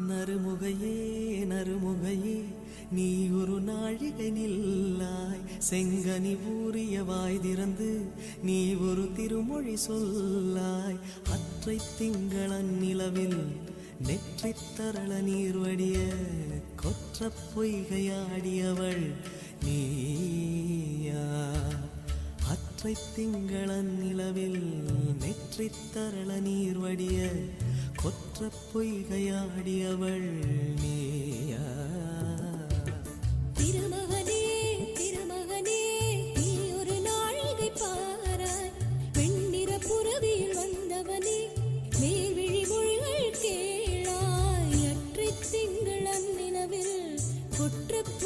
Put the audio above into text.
நறுமுகையே நறுமுகையே நீ ஒரு நாழிகை நில்லாய், செங்கனி ஊறிய வாய் திறந்து நீ ஒரு திருமொழி சொல்லாய். அற்றை திங்களன் நிலவில் நெற்றித் தரள நீர் வடிய கொற்ற பொய்கையாடியவள் நீயா? அற்றை திங்களன் நிலவில் நெற்றித் தரள நீர் வடிய கொற்ற பொய்கையாடியவள் நீயா?